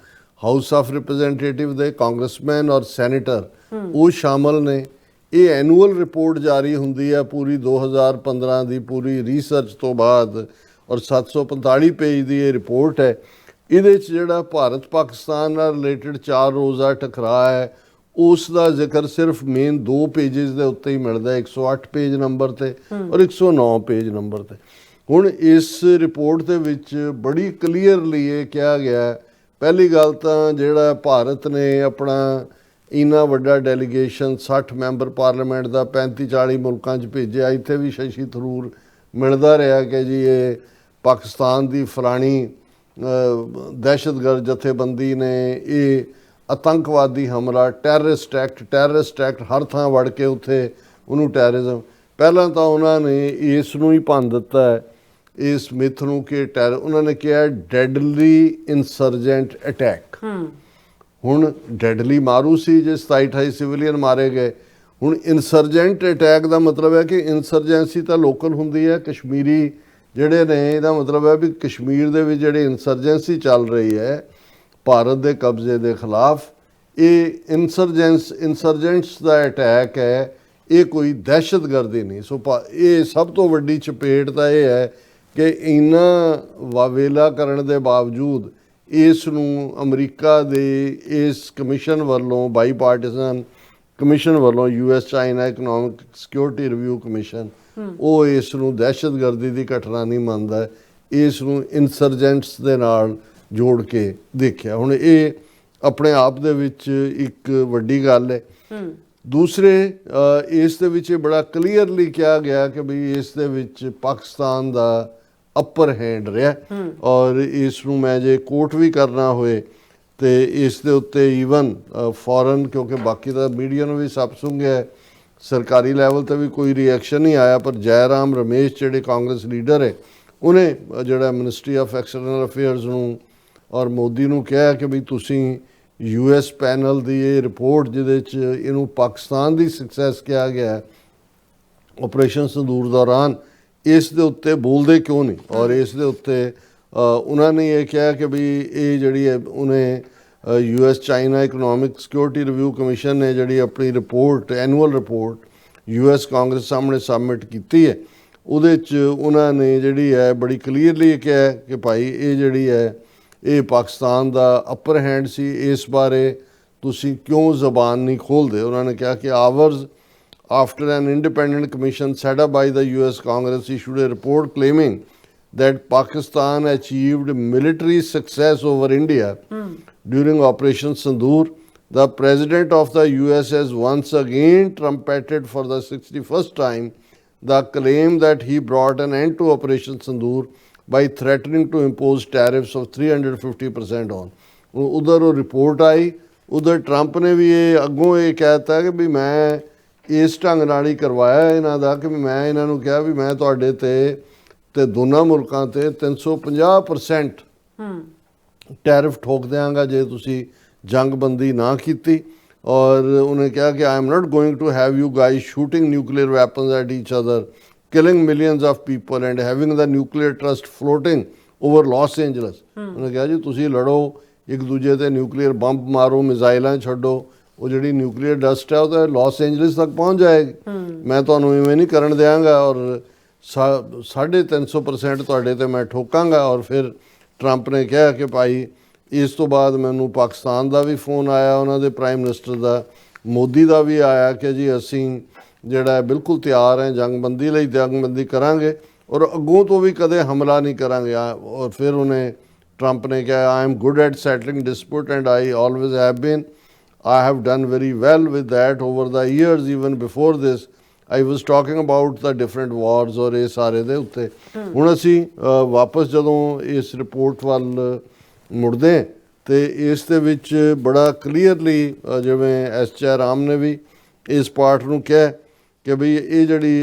ਹਾਊਸ ਆਫ ਰਿਪਰੈਜ਼ੈਂਟੇਟਿਵ ਦੇ ਕਾਂਗਰਸਮੈਨ ਔਰ ਸੈਨੇਟਰ ਉਹ ਸ਼ਾਮਲ ਨੇ। ਇਹ ਐਨੂਅਲ ਰਿਪੋਰਟ ਜਾਰੀ ਹੁੰਦੀ ਹੈ ਪੂਰੀ 2015 ਦੀ ਪੂਰੀ ਰਿਸਰਚ ਤੋਂ ਬਾਅਦ ਔਰ 745 ਪੇਜ ਦੀ ਇਹ ਰਿਪੋਰਟ ਹੈ। ਇਹਦੇ 'ਚ ਜਿਹੜਾ ਭਾਰਤ ਪਾਕਿਸਤਾਨ ਨਾਲ ਰਿਲੇਟਡ 4 ਰੋਜ਼ਾ ਟਕਰਾਅ ਹੈ ਉਸ ਦਾ ਜ਼ਿਕਰ ਸਿਰਫ ਮੇਨ 2 ਪੇजेस ਦੇ ਉੱਤੇ ਹੀ ਮਿਲਦਾ, 108 ਪੇਜ ਨੰਬਰ ਤੇ ਔਰ 109 ਪੇਜ ਨੰਬਰ ਤੇ। ਹੁਣ ਇਸ ਰਿਪੋਰਟ ਦੇ ਵਿੱਚ ਬੜੀ ਕਲੀਅਰਲੀ ਇਹ ਕਿਹਾ ਗਿਆ, ਪਹਿਲੀ ਗੱਲ ਤਾਂ ਜਿਹੜਾ ਭਾਰਤ ਨੇ ਆਪਣਾ ਇੰਨਾ ਵੱਡਾ ਡੈਲੀਗੇਸ਼ਨ 60 ਮੈਂਬਰ ਪਾਰਲੀਮੈਂਟ ਦਾ 35-40 ਮੁਲਕਾਂ 'ਚ ਭੇਜਿਆ। ਇੱਥੇ ਵੀ ਸ਼ਸ਼ੀ ਥਰੂਰ ਮਿਲਦਾ ਰਿਹਾ ਕਿ ਜੀ ਇਹ ਪਾਕਿਸਤਾਨ ਦੀ ਫਲਾਣੀ ਦਹਿਸ਼ਤਗਰਦ ਜਥੇਬੰਦੀ ਨੇ ਇਹ ਆਤੰਕਵਾਦੀ ਹਮਲਾ ਟੈਰਰਿਸਟ ਐਕਟ ਹਰ ਥਾਂ ਵੜ ਕੇ ਉੱਥੇ ਉਹਨੂੰ ਟੈਰਰਿਜ਼ਮ, ਪਹਿਲਾਂ ਤਾਂ ਉਹਨਾਂ ਨੇ ਇਸ ਨੂੰ ਹੀ ਭੰਨ ਦਿੱਤਾ ਹੈ ਇਸ ਮਿਥ ਨੂੰ ਕਿ ਉਹਨਾਂ ਨੇ ਕਿਹਾ ਡੈਡਲੀ ਇਨਸਰਜੈਂਟ ਅਟੈਕ। ਹੁਣ ਡੈਡਲੀ ਮਾਰੂ ਸੀ ਜੇ 27-28 ਸਿਵਲੀਅਨ ਮਾਰੇ ਗਏ। ਹੁਣ ਇਨਸਰਜੈਂਟ ਅਟੈਕ ਦਾ ਮਤਲਬ ਹੈ ਕਿ ਇਨਸਰਜੈਂਸੀ ਤਾਂ ਲੋਕਲ ਹੁੰਦੀ ਹੈ, ਕਸ਼ਮੀਰੀ ਜਿਹੜੇ ਨੇ ਇਹਦਾ ਮਤਲਬ ਹੈ ਵੀ ਕਸ਼ਮੀਰ ਦੇ ਵਿੱਚ ਜਿਹੜੀ ਇਨਸਰਜੈਂਸੀ ਚੱਲ ਰਹੀ ਹੈ ਭਾਰਤ ਦੇ ਕਬਜ਼ੇ ਦੇ ਖਿਲਾਫ, ਇਹ ਇਨਸਰਜੈਂਟਸ ਦਾ ਅਟੈਕ ਹੈ, ਇਹ ਕੋਈ ਦਹਿਸ਼ਤਗਰਦੀ ਨਹੀਂ। ਸੋ ਇਹ ਸਭ ਤੋਂ ਵੱਡੀ ਚਪੇਟ ਤਾਂ ਇਹ ਹੈ ਕਿ ਇੰਨਾ ਵਾਵੇਲਾ ਕਰਨ ਦੇ ਬਾਵਜੂਦ ਇਸ ਨੂੰ ਅਮਰੀਕਾ ਦੇ ਇਸ ਕਮਿਸ਼ਨ ਵੱਲੋਂ ਬਾਈ ਪਾਰਟੀਸਨ ਕਮਿਸ਼ਨ ਵੱਲੋਂ US China economic security review commission ਉਹ ਇਸ ਨੂੰ ਦਹਿਸ਼ਤਗਰਦੀ ਦੀ ਘਟਨਾ ਨਹੀਂ ਮੰਨਦਾ, ਇਸ ਨੂੰ ਇਨਸਰਜੈਂਟਸ ਦੇ ਨਾਲ ਜੋੜ ਕੇ ਦੇਖਿਆ। ਹੁਣ ਇਹ ਆਪਣੇ ਆਪ ਦੇ ਵਿੱਚ ਇੱਕ ਵੱਡੀ ਗੱਲ ਹੈ। ਦੂਸਰੇ ਇਸ ਦੇ ਵਿੱਚ ਬੜਾ ਕਲੀਅਰਲੀ ਕਿਹਾ ਗਿਆ ਕਿ ਵੀ ਇਸ ਦੇ ਵਿੱਚ ਪਾਕਿਸਤਾਨ ਦਾ ਅਪਰ ਹੈਂਡ ਰਿਹਾ ਔਰ ਇਸ ਨੂੰ ਮੈਂ ਜੇ ਕੋਟ ਵੀ ਕਰਨਾ ਹੋਏ ਤੇ ਇਸ ਦੇ ਉੱਤੇ ਈਵਨ ਫੋਰਨ, ਕਿਉਂਕਿ ਬਾਕੀ ਦਾ ਮੀਡੀਆ ਨੂੰ ਵੀ ਸੱਪ ਸੁੰਘਿਆ, ਸਰਕਾਰੀ ਲੈਵਲ ਤੇ ਵੀ ਕੋਈ ਰਿਐਕਸ਼ਨ ਨਹੀਂ ਆਇਆ, ਪਰ ਜੈਰਾਮ ਰਮੇਸ਼ ਜਿਹੜੇ ਕਾਂਗਰਸ ਲੀਡਰ ਹੈ ਉਹਨੇ ਜਿਹੜਾ ਮਿਨਿਸਟਰੀ ਆਫ ਐਕਸਟਰਨਲ ਅਫੇਅਰਸ ਨੂੰ ਔਰ ਮੋਦੀ ਨੂੰ ਕਿਹਾ ਕਿ ਵੀ ਤੁਸੀਂ US ਪੈਨਲ ਦੀ ਇਹ ਰਿਪੋਰਟ ਜਿਹਦੇ 'ਚ ਇਹਨੂੰ ਪਾਕਿਸਤਾਨ ਦੀ ਸਕਸੈਸ ਕਿਹਾ ਗਿਆ ਆਪਰੇਸ਼ਨ ਸੰਦੂਰ ਦੌਰਾਨ, ਇਸ ਦੇ ਉੱਤੇ ਬੋਲਦੇ ਕਿਉਂ ਨਹੀਂ। ਔਰ ਇਸ ਦੇ ਉੱਤੇ ਉਹਨਾਂ ਨੇ ਇਹ ਕਿਹਾ ਕਿ ਵੀ ਇਹ ਜਿਹੜੀ ਹੈ ਉਹਨੇ US China economic security review commission ਨੇ ਜਿਹੜੀ ਆਪਣੀ report annual report US Congress ਸਾਹਮਣੇ ਸਬਮਿਟ ਕੀਤੀ ਹੈ ਉਹਦੇ 'ਚ ਉਹਨਾਂ ਨੇ ਜਿਹੜੀ ਹੈ ਬੜੀ ਕਲੀਅਰਲੀ ਕਿਹਾ ਕਿ ਭਾਈ ਇਹ ਜਿਹੜੀ ਹੈ ਇਹ ਪਾਕਿਸਤਾਨ ਦਾ ਅਪਰ ਹੈਂਡ ਸੀ, ਇਸ ਬਾਰੇ ਤੁਸੀਂ ਕਿਉਂ ਜ਼ਬਾਨ ਨਹੀਂ ਖੋਲ੍ਹਦੇ। ਉਹਨਾਂ ਨੇ ਕਿਹਾ ਕਿ hours after an independent commission set up by the US Congress issued a report claiming that Pakistan achieved military success over India during Operation Sindoor. The president of the US has once again trumpeted for the 61st time the claim that he brought an end to Operation Sindoor by threatening to impose tariffs of 350% on. उधर वो रिपोर्ट आई, उधर ट्रंप ने भी ये अगों ये कहता है कि भी मैं ਇਸ ਢੰਗ ਨਾਲ ਹੀ ਕਰਵਾਇਆ ਇਹਨਾਂ ਦਾ ਕਿ ਮੈਂ ਇਹਨਾਂ ਨੂੰ ਕਿਹਾ ਵੀ ਮੈਂ ਤੁਹਾਡੇ ਤੇ ਦੋਨਾਂ ਮੁਲਕਾਂ ਤੇ 350% ਟੈਰਿਫ ਠੋਕ ਦਿਆਂਗਾ ਜੇ ਤੁਸੀਂ ਜੰਗਬੰਦੀ ਨਾ ਕੀਤੀ। ਔਰ ਉਹਨੇ ਕਿਹਾ ਕਿ I am not going to have you guys shooting nuclear weapons at each other, killing millions of people and having the nuclear trust floating over Los Angeles. ਉਹਨੇ ਕਿਹਾ ਜੀ ਤੁਸੀਂ ਲੜੋ, ਇੱਕ ਦੂਜੇ ਤੇ ਨਿਊਕਲੀਅਰ ਬੰਬ ਮਾਰੋ, ਮਿਜ਼ਾਈਲਾਂ ਛੱਡੋ, ਉਹ ਜਿਹੜੀ ਨਿਊਕਲੀਅਰ ਡਸਟ ਹੈ ਉਹ ਤਾਂ ਲਾਸ ਐਂਜਲਸ ਤੱਕ ਪਹੁੰਚ ਜਾਏਗੀ, ਮੈਂ ਤੁਹਾਨੂੰ ਇਵੇਂ ਨਹੀਂ ਕਰਨ ਦਿਆਂਗਾ ਔਰ 350% ਤੁਹਾਡੇ ਤੇ ਮੈਂ ਠੋਕਾਂਗਾ। ਔਰ ਫਿਰ ਟਰੰਪ ਨੇ ਕਿਹਾ ਕਿ ਭਾਈ ਇਸ ਤੋਂ ਬਾਅਦ ਮੈਨੂੰ ਪਾਕਿਸਤਾਨ ਦਾ ਵੀ ਫੋਨ ਆਇਆ, ਉਹਨਾਂ ਦੇ ਪ੍ਰਾਈਮ ਮਿਨਿਸਟਰ ਦਾ, ਮੋਦੀ ਦਾ ਵੀ ਆਇਆ ਕਿ ਜੀ ਅਸੀਂ ਜਿਹੜਾ ਬਿਲਕੁਲ ਤਿਆਰ ਹੈ ਜੰਗਬੰਦੀ ਲਈ, ਜੰਗਬੰਦੀ ਕਰਾਂਗੇ ਔਰ ਅੱਗੋਂ ਤੋਂ ਵੀ ਕਦੇ ਹਮਲਾ ਨਹੀਂ ਕਰਾਂਗੇ। ਔਰ ਫਿਰ ਉਹਨੇ ट्रंप ने कहा I am good at settling dispute and I always have been, I have done very well with that over the years even before this. I was talking about the different wars और ये सारे दे उत्ते। हुण असी वापस जदों इस रिपोर्ट वल मुड़दे तो इस दे विच बड़ा क्लीयरली जिवें एस जयराम ने भी इस पार्ट नूं कहा कि बई ये जिहड़ी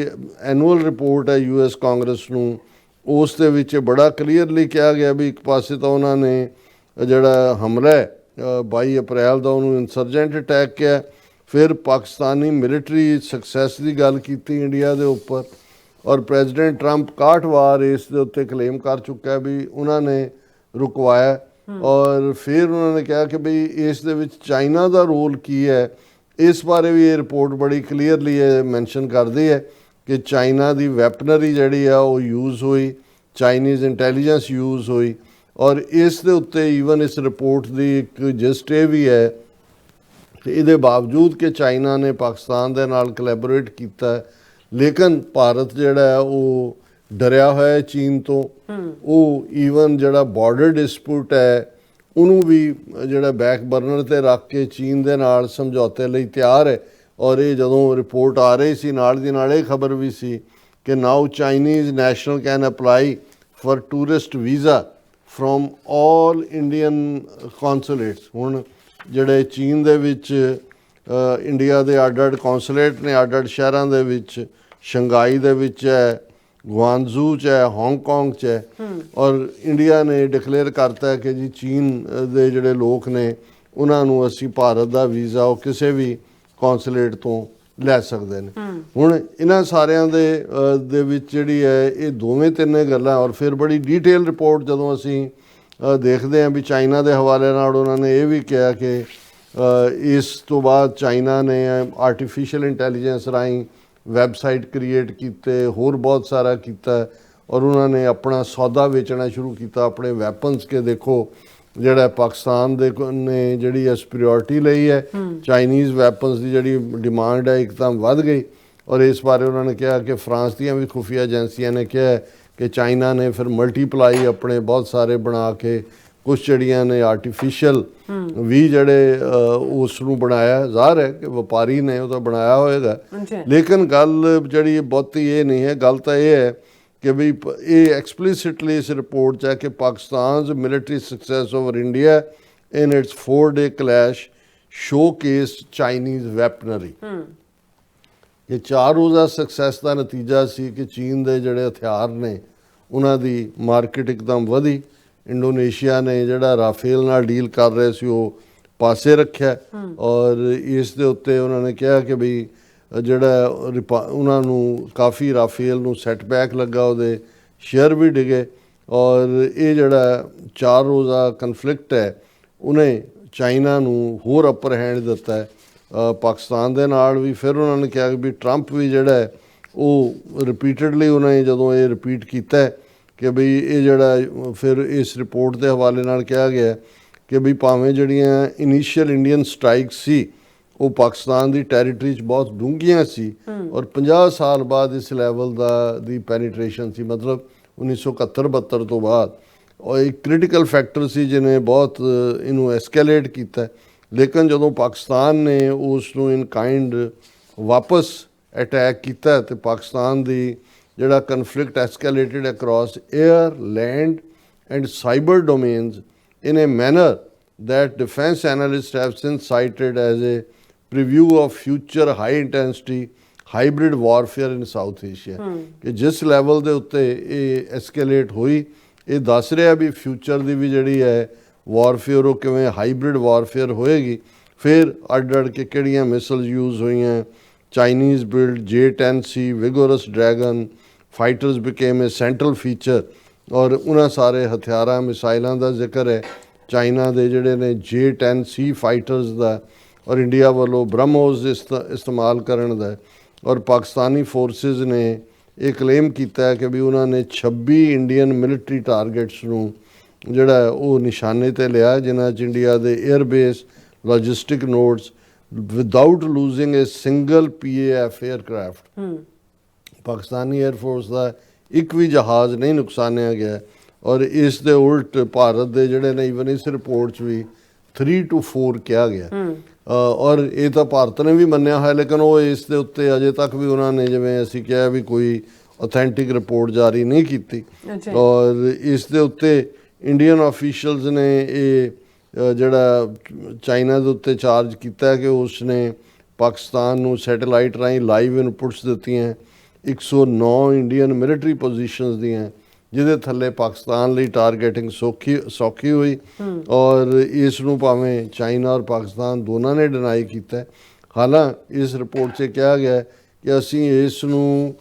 एनुअल रिपोर्ट है US कांग्रेस नूं उस दे विच बड़ा क्लीयरली कहा गया भी एक पासे तो उन्होंने जिहड़ा हमला है 22 अप्रैल का उन्होंने इंसरजेंट अटैक किया, फिर पाकिस्तानी मिलिटरी सक्सैस की गल की इंडिया के उपर, और प्रेजिडेंट ट्रंप 61 वार इस दे उत्ते क्लेम कर चुका है भी उन्होंने रुकवाया। और फिर उन्होंने कहा कि बई इस दे विच चाइना का रोल की है, इस बारे भी ये रिपोर्ट बड़ी क्लीयरली मैंशन करती है कि चाइना की वैपनरी जी वो यूज़ हुई, चाइनीज़ इंटैलीजेंस यूज़ हुई। और इस दे उत्ते ईवन इस रिपोर्ट की एक जिस्ट ये भी है कि इहदे बावजूद कि चाइना ने पाकिस्तान दे नाल कोलैबोरेट किया है, लेकिन भारत जिहड़ा है वो डरिया होया है चीन तो, वो ईवन जिहड़ा बॉर्डर डिस्प्यूट है उन्होंने भी जिहड़ा बैक बर्नर ते रख के चीन दे नाल समझौते लई तैयार है। और ये जदों रिपोर्ट आ रही सी नाल दी नाल ये खबर भी सी कि now Chinese national can apply for tourist visa from all Indian consulates. हुण जिहड़े चीन दे विच इंडिया दे अड्ड कौंसलेट ने अड्ड शहरां दे विच, शंघाई दे विच है, ग्वांजू च है, हांगकांग च है, और इंडिया ने डिकलेयर करता है कि जी चीन दे जिहड़े लोग ने उन्हां नूं असीं भारत दा वीज़ा वो किसी भी कौंसलेट तो लै सकते हैं। हुण इन्हां सारिਆਂ दे विच जिहड़ी है ये दोवें तिन्ने गल्लां, और फिर बड़ी डिटेल रिपोर्ट जदों असीं देखते हैं भी चाइना के हवाले नाल उन्होंने ये भी कहा कि इस तो बाद चाइना ने आर्टिफिशियल इंटैलीजेंस राही वैबसाइट क्रिएट किए, होर बहुत सारा किया, और उन्होंने अपना सौदा बेचना शुरू किया अपने वैपन्स के। देखो जिहड़ा पाकिस्तान दे ने जिहड़ी सुपीरियॉरिटी लई है, चाइनीज़ वैपन्स की जिहड़ी डिमांड है एकदम वध गई। और इस बारे उन्होंने कहा कि फ्रांस दी भी खुफिया एजेंसियां ने कहा कि चाइना ने फिर मल्टीप्लाई अपने बहुत सारे बना के कुछ जड़ियाँ ने आर्टिफिशियल भी जड़े उसनूं बनाया, ज़ाहिर है कि व्यापारी ने वो तो बनाया होएगा, लेकिन गल जड़ी बहुती ये नहीं है। गल तो ये है कि भी ये एक्सप्लिसिटली इस रिपोर्ट है कि Pakistan military success over India in its 4-day clash showcase Chinese weaponry. ये 4 रोज़ा सक्सैस का नतीजा सी कि चीन के जोड़े हथियार ने उन्हों की मार्केट एकदम वधी। इंडोनेशिया ने जोड़ा राफेल नाल डील कर रहे सी वो पासे रखा, और इस दे उत्ते उन्होंने कहा कि बई जोड़ा उन्होंने काफ़ी राफेल नूं सैटबैक लगा, वो शेयर भी डिगे। और ये जोड़ा 4 रोज़ा कन्फ्लिक्ट है उन्हें चाइना नूं होर अपर हैंड दिता है पाकिस्तान दे नाल भी। फिर उन्होंने कहा कि भी ट्रंप भी जिहड़ा है वो रिपीटडली उन्हें जदों ये रिपीट किया है कि बई ये जिहड़ा फिर इस रिपोर्ट के हवाले नाल कहा गया कि बई भावें जिहड़ियां इनिशियल इंडियन स्ट्राइक्स सी वो पाकिस्तान की टैरीटरी च बहुत डूंघियां सी, और 50 साल बाद इस लैवल दी पेनीट्रेशन सी, मतलब 1971-72 तो बाद। और एक क्रिटिकल फैक्टर सी जिन्हें बहुत इनू एस्केलेट किया। लेकिन जदों पाकिस्तान ने उसनूं इन काइंड वापस अटैक किया तो पाकिस्तान की जिहड़ा conflict escalated across air, land and cyber domains in a manner that defence analyst have since cited as a preview of future high intensity hybrid warfare in South Asia. कि जिस लैवल के उत्ते ये एस्केलेट हुई, ये दस रहा भी फ्यूचर की भी जिहड़ी है वॉरफेयर वो किवें हाइब्रिड वॉरफेयर होएगी। फिर अड्ड के किहड़ियां मिसल यूज़ हुई हैं, Chinese build J-10C vigorous dragon fighters became a central feature, और उन्हां सारे हथियारां मिसाइलों का जिक्र है चाइना दे जिहड़े ने J-10C फाइटर्स का, और इंडिया वालों ब्रह्मोस इस्तेमाल करन दा। और पाकिस्तानी फोर्सिस ने यह क्लेम किया है कि भी उन्होंने 26 इंडियन मिलिट्री टारगेट्स नूं जिहड़ा वो निशाने ते लिया, जिन्हां च India they airbase logistic nodes without losing a single PAF aircraft. Pakistani air force का एक भी जहाज़ नहीं नुकसानिया गया, ਔਰ ਇਸ ਦੇ ਉਲਟ ਭਾਰਤ ਦੇ ਜਿਹੜੇ ਨੇ ਈਵਨ ਇਸ ਰਿਪੋਰਟ 'ਚ ਵੀ 3 to 4 ਕਿਹਾ ਗਿਆ। ਔਰ ਇਹ ਤਾਂ ਭਾਰਤ ਨੇ ਵੀ ਮੰਨਿਆ ਹੋਇਆ, ਲੇਕਿਨ ਉਹ ਇਸ ਦੇ ਉੱਤੇ ਅਜੇ ਤੱਕ ਵੀ ਉਹਨਾਂ ਨੇ, ਜਿਵੇਂ ਅਸੀਂ ਕਿਹਾ ਵੀ, ਕੋਈ ਅਥੈਂਟਿਕ ਰਿਪੋਰਟ ਜਾਰੀ ਨਹੀਂ ਕੀਤੀ। ਔਰ ਇਸ ਦੇ ਉੱਤੇ ਇੰਡੀਅਨ ਆਫੀਸ਼ੀਅਲਸ ਨੇ ਇਹ ਜਿਹੜਾ ਚਾਈਨਾ ਦੇ ਉੱਤੇ ਚਾਰਜ ਕੀਤਾ ਕਿ ਉਸ ਨੇ ਪਾਕਿਸਤਾਨ ਨੂੰ ਸੈਟੇਲਾਈਟ ਰਾਹੀਂ ਲਾਈਵ ਇਨਪੁਟਸ ਦਿੱਤੀਆਂ 109 ਇੰਡੀਅਨ ਮਿਲਟਰੀ ਪੋਜੀਸ਼ਨਸ ਦੀਆਂ, ਜਿਹਦੇ ਥੱਲੇ ਪਾਕਿਸਤਾਨ ਲਈ ਟਾਰਗੇਟਿੰਗ ਸੌਖੀ ਹੋਈ। ਔਰ ਇਸ ਨੂੰ ਭਾਵੇਂ ਚਾਈਨਾ ਔਰ ਪਾਕਿਸਤਾਨ ਦੋਨਾਂ ਨੇ ਡਿਨਾਈ ਕੀਤਾ। ਹਾਲਾਂਕਿ ਇਸ ਰਿਪੋਰਟ 'ਚ ਕਿਹਾ ਗਿਆ ਕਿ ਅਸੀਂ ਇਸ ਨੂੰ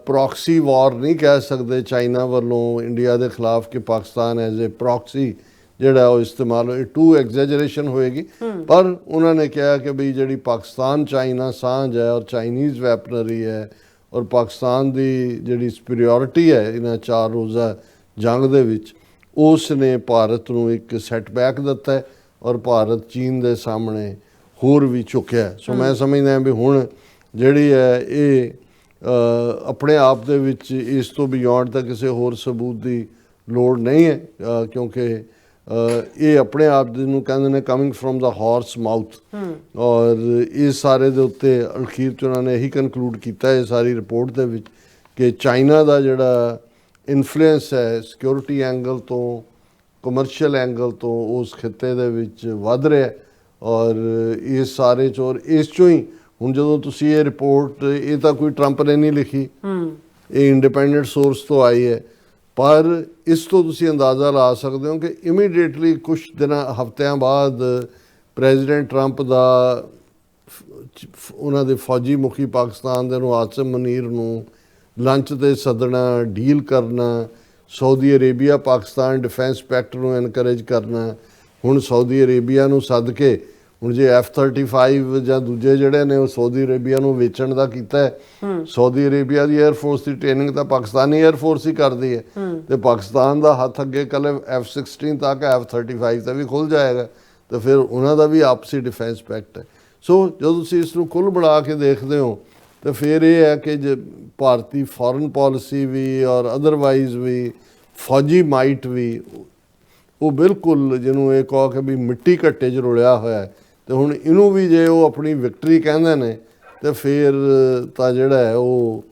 ਪ੍ਰੋਕਸੀ ਵਾਰ ਨਹੀਂ ਕਹਿ ਸਕਦੇ ਚਾਈਨਾ ਵੱਲੋਂ ਇੰਡੀਆ ਦੇ ਖਿਲਾਫ, ਕਿ ਪਾਕਿਸਤਾਨ ਐਜ਼ ਏ ਪ੍ਰੋਕਸੀ ਜਿਹੜਾ ਉਹ ਇਸਤੇਮਾਲ ਹੋਏ, ਟੂ ਐਗਜ਼ੈਜਰੇਸ਼ਨ ਹੋਏਗੀ। ਪਰ ਉਹਨਾਂ ਨੇ ਕਿਹਾ ਕਿ ਬਈ ਜਿਹੜੀ ਪਾਕਿਸਤਾਨ ਚਾਈਨਾ ਸਾਂਝ ਹੈ ਔਰ ਚਾਈਨੀਜ਼ ਵੈਪਨਰੀ ਹੈ ਔਰ ਪਾਕਿਸਤਾਨ ਦੀ ਜਿਹੜੀ ਸੁਪੀਰੀਅਰਿਟੀ ਹੈ ਇਹਨਾਂ 4 ਰੋਜ਼ਾ ਜੰਗ ਦੇ ਵਿੱਚ, ਉਸ ਨੇ ਭਾਰਤ ਨੂੰ ਇੱਕ ਸੈਟਬੈਕ ਦਿੱਤਾ ਹੈ ਔਰ ਭਾਰਤ ਚੀਨ ਦੇ ਸਾਹਮਣੇ ਹੋਰ ਵੀ ਝੁਕਿਆ। ਸੋ ਮੈਂ ਸਮਝਦਾ ਵੀ ਹੁਣ ਜਿਹੜੀ ਹੈ ਇਹ ਆਪਣੇ ਆਪ ਦੇ ਵਿੱਚ ਇਸ ਤੋਂ ਬਿਯੋਂਡ ਤਾਂ ਕਿਸੇ ਹੋਰ ਸਬੂਤ ਦੀ ਲੋੜ ਨਹੀਂ ਹੈ, ਕਿਉਂਕਿ ਇਹ ਆਪਣੇ ਆਪ ਨੂੰ ਕਹਿੰਦੇ ਨੇ coming from the horse mouth. ਔਰ ਇਸ ਸਾਰੇ ਦੇ ਉੱਤੇ ਅਖੀਰ 'ਚ ਉਹਨਾਂ ਨੇ ਇਹੀ ਕਨਕਲੂਡ ਕੀਤਾ ਇਹ ਸਾਰੀ ਰਿਪੋਰਟ ਦੇ ਵਿੱਚ ਕਿ ਚਾਈਨਾ ਦਾ ਜਿਹੜਾ ਇਨਫਲੂਐਂਸ ਹੈ ਸਿਕਿਉਰਿਟੀ ਐਂਗਲ ਤੋਂ, ਕਮਰਸ਼ੀਅਲ ਐਂਗਲ ਤੋਂ ਉਸ ਖਿੱਤੇ ਦੇ ਵਿੱਚ ਵੱਧ ਰਿਹਾ। ਔਰ ਇਸ ਸਾਰੇ 'ਚ, ਔਰ ਇਸ 'ਚੋਂ ਹੀ ਹੁਣ ਜਦੋਂ ਤੁਸੀਂ ਇਹ ਰਿਪੋਰਟ, ਇਹ ਤਾਂ ਕੋਈ ਟਰੰਪ ਨੇ ਨਹੀਂ ਲਿਖੀ, ਇਹ ਇੰਡੀਪੈਂਡੈਂਟ ਸੋਰਸ ਤੋਂ ਆਈ ਹੈ, ਪਰ ਇਸ ਤੋਂ ਤੁਸੀਂ ਅੰਦਾਜ਼ਾ ਲਾ ਸਕਦੇ ਹੋ ਕਿ ਇਮੀਡੀਏਟਲੀ ਕੁਝ ਦਿਨਾਂ ਹਫ਼ਤਿਆਂ ਬਾਅਦ ਪ੍ਰੈਜ਼ੀਡੈਂਟ ਟਰੰਪ ਦਾ ਉਹਨਾਂ ਦੇ ਫੌਜੀ ਮੁਖੀ ਪਾਕਿਸਤਾਨ ਦੇ ਨੂੰ ਆਸਿਮ ਮਨੀਰ ਨੂੰ ਲੰਚ 'ਤੇ ਸੱਦਣਾ, ਡੀਲ ਕਰਨਾ, Saudi Arabia Pakistan defence packet ਨੂੰ ਐਨਕਰੇਜ ਕਰਨਾ। ਹੁਣ ਸਾਊਦੀ ਅਰੇਬੀਆ ਨੂੰ ਸੱਦ ਕੇ, ਹੁਣ ਜੇ F-35 ਜਾਂ ਦੂਜੇ ਜਿਹੜੇ ਨੇ ਉਹ ਸਾਊਦੀ ਅਰੇਬੀਆ ਨੂੰ ਵੇਚਣ ਦਾ ਕੀਤਾ ਹੈ। ਸਾਊਦੀ ਅਰੇਬੀਆ ਦੀ 에ਅਰਫੋਰਸ ਦੀ ਟ੍ਰੇਨਿੰਗ ਤਾਂ ਪਾਕਿਸਤਾਨੀ 에ਅਰਫੋਰਸ ਹੀ ਕਰਦੀ ਹੈ, ਤੇ ਪਾਕਿਸਤਾਨ ਦਾ ਹੱਥ ਅੱਗੇ ਕੱਲ੍ਹ F-16 ਤੱਕ F-35 ਤੇ ਵੀ ਖੁੱਲ੍ਹ ਜਾਏਗਾ, ਤੇ ਫਿਰ ਉਹਨਾਂ ਦਾ ਵੀ ਆਪਸੀ ਡਿਫੈਂਸ ਪੈਕਟ ਹੈ। ਸੋ ਜਦੋਂ ਤੁਸੀਂ ਇਸ ਨੂੰ ਕੁੱਲ ਬਣਾ ਕੇ ਦੇਖਦੇ ਹੋ ਤਾਂ ਫਿਰ ਇਹ ਹੈ ਕਿ ਜੇ ਭਾਰਤੀ ਫੋਰਨ ਪਾਲਿਸੀ ਵੀ ਔਰ ਅਦਰਵਾਈਜ਼ ਵੀ ਫੌਜੀ ਮਾਈਟ ਵੀ, ਉਹ ਬਿਲਕੁਲ ਜਿਹਨੂੰ ਇਹ ਕਹੋ ਕਿ ਵੀ ਮਿੱਟੀ ਘੱਟੇ 'ਚ ਰੁਲਿਆ ਹੋਇਆ। ਤੇ ਹੁਣ ਇਹਨੂੰ ਵੀ ਜੇ ਉਹ ਆਪਣੀ ਵਿਕਟਰੀ ਕਹਿੰਦੇ ਨੇ ਤੇ ਫਿਰ ਤਾਂ ਜਿਹੜਾ ਹੈ ਉਹ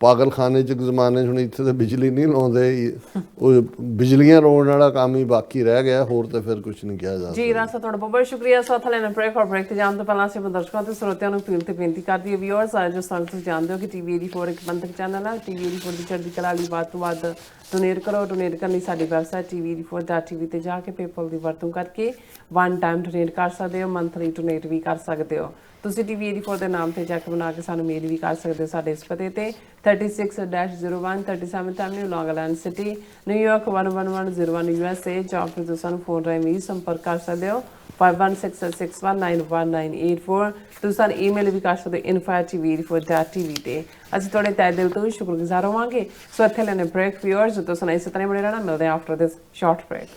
ਪਾਗਲਖਾਨੇ 'ਚ ਜ਼ਮਾਨੇ 'ਚ, ਹੁਣ ਇੱਥੇ ਤਾਂ ਬਿਜਲੀ ਨਹੀਂ ਲਾਉਂਦੇ, ਉਹ ਬਿਜਲੀਆਂ ਲਾਉਣ ਵਾਲਾ ਕੰਮ ਹੀ ਬਾਕੀ ਰਹਿ ਗਿਆ, ਹੋਰ ਤਾਂ ਫਿਰ ਕੁਝ ਨਹੀਂ ਕਿਹਾ ਜਾ ਸਕਦਾ। ਜੀ ਰਾਸਾ, ਤੁਹਾਡਾ ਬਹੁਤ ਬਹੁਤ ਸ਼ੁਕਰੀਆ। ਸਾਥ ਲੈਣਾ ਬ੍ਰੇਕ ਤੇ ਜਾਣ ਤੋਂ ਪਹਿਲਾਂ ਅਸੀਂ ਦਰਸ਼ਕਾਂ ਤੇ ਸਰੋਤਿਆਂ ਨੂੰ ਅਪੀਲ ਤੇ ਬੇਨਤੀ ਕਰਦੀ ਹੈ ਵੀਅਰਸ, ਜੋ ਸਾਨੂੰ ਤੁਸੀਂ ਜਾਣਦੇ ਹੋ ਕਿ TV 84 ਇੱਕ ਪੰਥਕ ਚੈਨਲ ਹੈ। TV 84 ਦੀ ਚੜ੍ਹਦੀ ਕਲਾ ਲਈ ਵੱਧ ਤੋਂ ਵੱਧ ਡੋਨੇਟ ਕਰੋ। ਡੋਨੇਟ ਕਰਨ ਲਈ ਸਾਡੀ ਵੈਬਸਾਈਟ TV84.tv ਤੇ ਜਾ ਕੇ ਪੇਪਲ ਦੀ ਵਰਤੋਂ ਕਰਕੇ 1 ਟਾਈਮ ਡੋਨੇਟ ਕਰ ਸਕਦੇ ਹੋ, ਮੰਥਲੀ ਡੋਨੇਟ ਵੀ ਕਰ ਸਕਦੇ ਹੋ। ਤੁਸੀਂ TV 84 ਦੇ ਨਾਮ ਤੇ ਚੈੱਕ ਬਣਾ ਕੇ ਸਾਨੂੰ ਮੇਲ ਵੀ ਕਰ ਸਕਦੇ ਹੋ ਸਾਡੇ ਇਸ ਪਤੇ ਤੇ 36-01 37th Avenue, Long Island City, New York 11101 USA। ਜਾਂ ਫਿਰ ਤੁਸੀਂ ਸਾਨੂੰ ਫੋਨ ਰਾਹੀਂ ਵੀ ਸੰਪਰਕ ਕਰ ਸਕਦੇ ਹੋ 5166191984। ਤੁਸੀਂ ਸਾਨੂੰ ਈਮੇਲ ਵੀ ਕਰ ਸਕਦੇ ਹੋ info@tv84.tv ਤੇ। ਅਸੀਂ ਤੁਹਾਡੇ ਤਹਿ ਦਿਲ ਤੋਂ ਸ਼ੁਕਰਗੁਜ਼ਾਰ ਹੋਵਾਂਗੇ। ਸੋ ਇੱਥੇ ਲੈਣੇ ਬ੍ਰੇਕ ਵੀਅਰਸ, ਤੁਸੀਂ ਇਸੇ ਤਰ੍ਹਾਂ ਬਣੇ ਰਹਿਣਾ। ਮਿਲਦੇ ਹਾਂ ਆਫਟਰ ਦਿਸ ਸ਼ਾਰਟ ਬ੍ਰੇਕ।